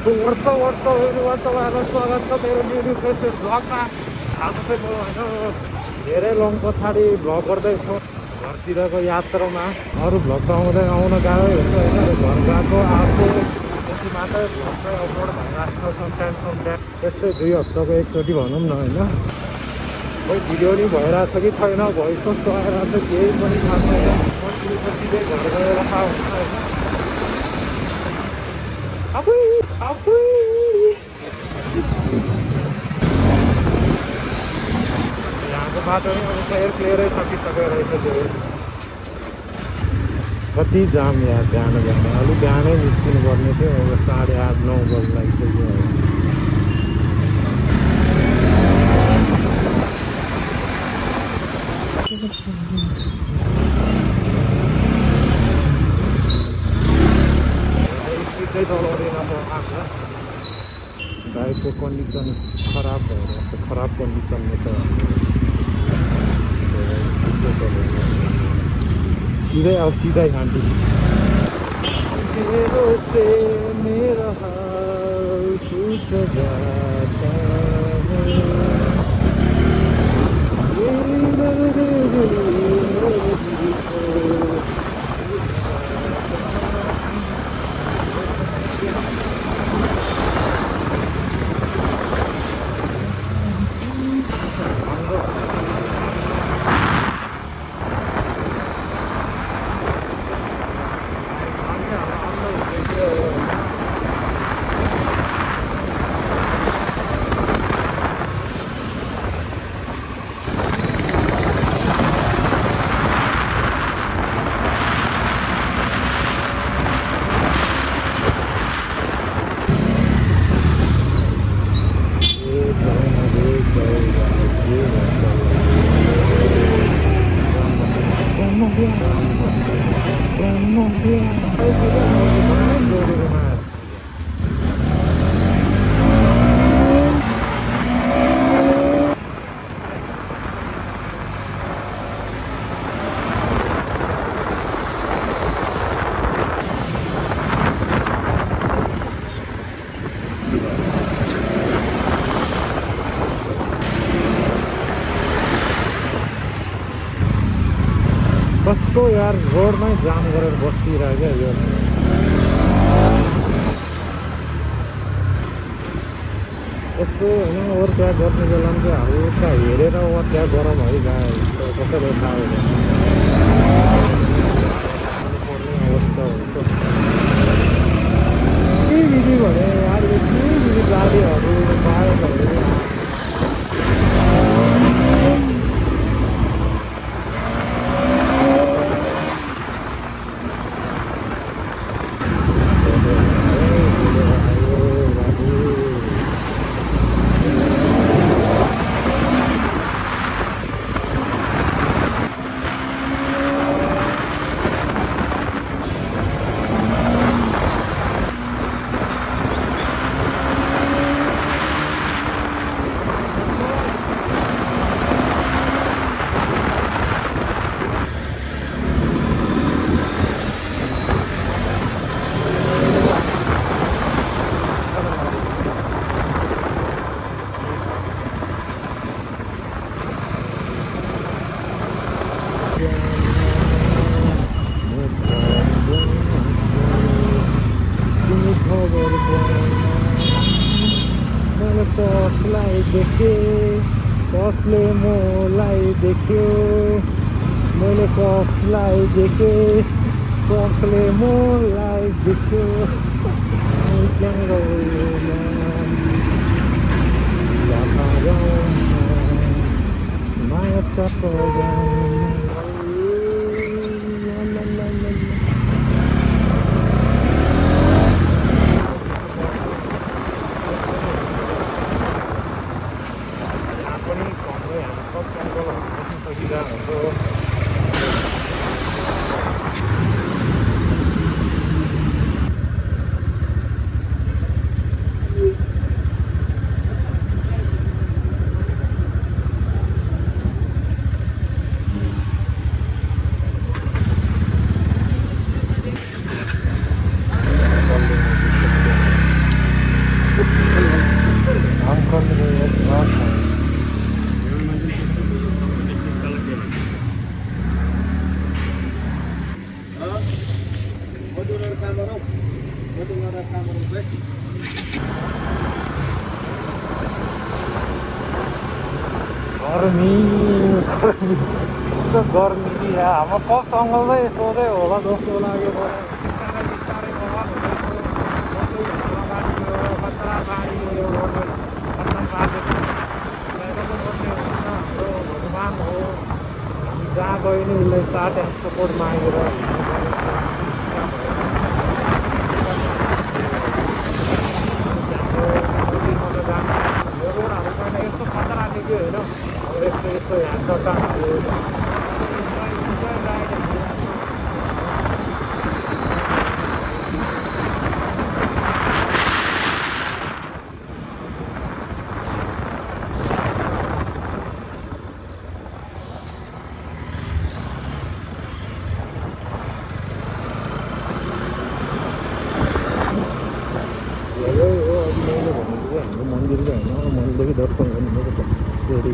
वर्षबाट स्वागत छ मेरो न्यु प्लेसेस भ्लगमा। आज चाहिँ म होइन धेरै लङ पछाडि भ्लग गर्दैछु घरतिरको यात्रामा। अरू भ्लग त आउन गाह्रै हुन्छ होइन, घर गएको आएको त्यति मात्रै भ्लग चाहिँ अपलोड भइरहेको छ समटाइम। त्यस्तै 2 हप्ताको एकचोटि भनौँ न होइन। खोइ भिडियो नि भइरहेछ कि छैन, भोइस कस्तो आइरहेछ केही पनि थाहा छैन। सिधै घर गएर थाहा हुन्छ होइन। यहाँको बाटो नि अब क्लियरै सकिसकेको रहेछ। त्यो कति जाम यार, जानु अलिक बिहानै निस्किनु पर्ने थियो। अब 8:30-9 बजी लागिसक्यो। स्पिड चलाउँदैन आएको बाइकको कन्डिसन खराब भएर खराब कन्डिसनमा त सिधै अब सिधै खान्छु। मेरो हाल छुट जाता कस्तो यार रोडमै जाम गरेर बसिरह्यो क्या यो। यस्तो होइन ओभरट्याक गर्ने बेलामा चाहिँ हल्का हेरेर ओभरट्याक गरौँ है गाई, कसैले थाहा हुँदैन पर्ने अवस्था हुन्छ। के विधि भने यार यो के विधि गाडीहरू बाइकहरू कसले मलाई देख्यो, मैले कसलाई देखेँ, कसले मलाई देख्यो। माया गर्मी गर्मी यस्तो गर्मी कि हाम्रो फर्स्ट अङ्गलमै सोधै होला जस्तो लाग्यो मलाई बिस्तारै खतरा बाढी भगवान् हो जहाँ गयो नि उसलाई साथ एन्ड सपोर्ट मागेर रोडहरू पहिला यस्तो खतरा देखियो होइन अब यस्तो यस्तो यहाँ चट्टानहरू हाम्रो मन्दिर चाहिँ होइन मन्दिरकै दर्शन गर्नु रेडी